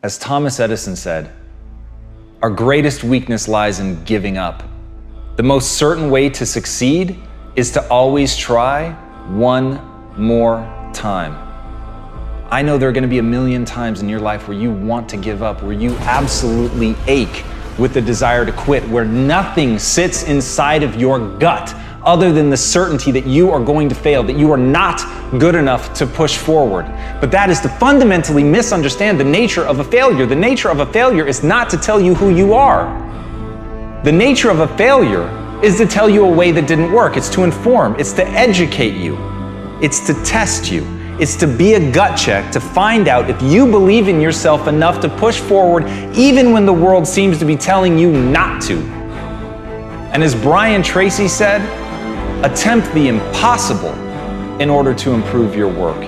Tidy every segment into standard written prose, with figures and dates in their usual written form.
As Thomas Edison said, our greatest weakness lies in giving up. The most certain way to succeed is to always try one more time. I know there are going to be a million times in your life where you want to give up, where you absolutely ache with the desire to quit, where nothing sits inside of your gut other than the certainty that you are going to fail, that you are not good enough to push forward. But that is to fundamentally misunderstand the nature of a failure. The nature of a failure is not to tell you who you are. The nature of a failure is to tell you a way that didn't work. It's to inform, it's to educate you, it's to test you. It's to be a gut check to find out if you believe in yourself enough to push forward even when the world seems to be telling you not to. And as Brian Tracy said, attempt the impossible in order to improve your work.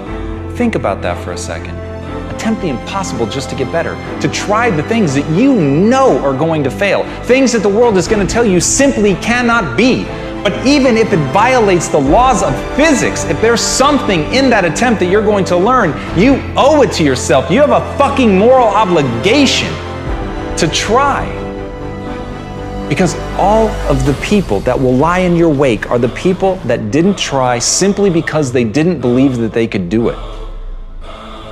Think about that for a second. Attempt the impossible just to get better, to try the things that you know are going to fail, things that the world is going to tell you simply cannot be. But even if it violates the laws of physics, if there's something in that attempt that you're going to learn, you owe it to yourself. You have a fucking moral obligation to try. Because all of the people that will lie in your wake are the people that didn't try simply because they didn't believe that they could do it.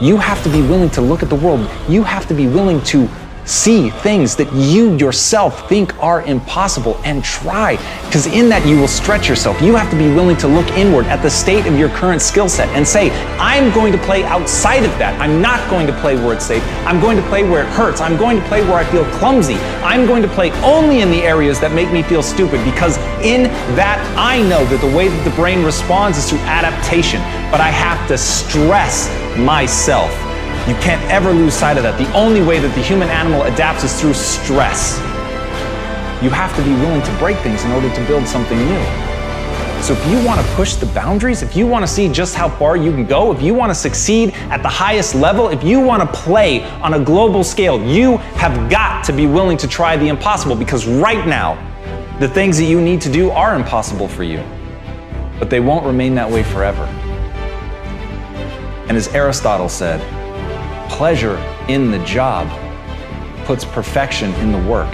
You have to be willing to look at the world. You have to be willing to see things that you yourself think are impossible and try, because in that you will stretch yourself. You have to be willing to look inward at the state of your current skill set and say, I'm going to play outside of that. I'm not going to play where it's safe. I'm going to play where it hurts. I'm going to play where I feel clumsy. I'm going to play only in the areas that make me feel stupid, because in that I know that the way that the brain responds is through adaptation, but I have to stress myself. You can't ever lose sight of that. The only way that the human animal adapts is through stress. You have to be willing to break things in order to build something new. So if you want to push the boundaries, if you want to see just how far you can go, if you want to succeed at the highest level, if you want to play on a global scale, you have got to be willing to try the impossible, because right now, the things that you need to do are impossible for you, but they won't remain that way forever. And as Aristotle said, pleasure in the job puts perfection in the work.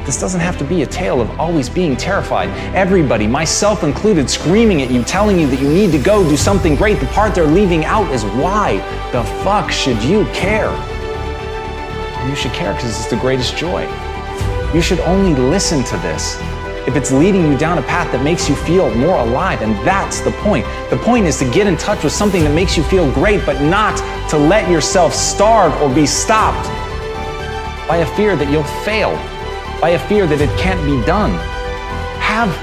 This doesn't have to be a tale of always being terrified. Everybody, myself included, screaming at you, telling you that you need to go do something great. The part they're leaving out is why the fuck should you care? You should care because it's the greatest joy. You should only listen to this if it's leading you down a path that makes you feel more alive, and that's the point. The point is to get in touch with something that makes you feel great, but not to let yourself starve or be stopped by a fear that you'll fail, by a fear that it can't be done. Have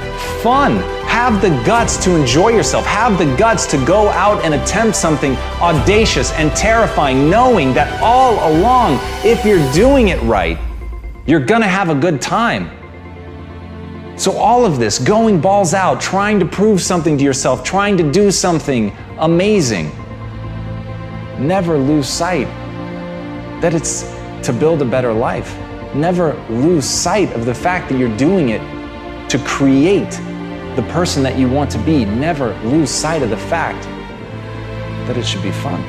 fun. Have the guts to enjoy yourself. Have the guts to go out and attempt something audacious and terrifying, knowing that all along, if you're doing it right, you're gonna have a good time. So all of this, going balls out, trying to prove something to yourself, trying to do something amazing, never lose sight that it's to build a better life. Never lose sight of the fact that you're doing it to create the person that you want to be. Never lose sight of the fact that it should be fun.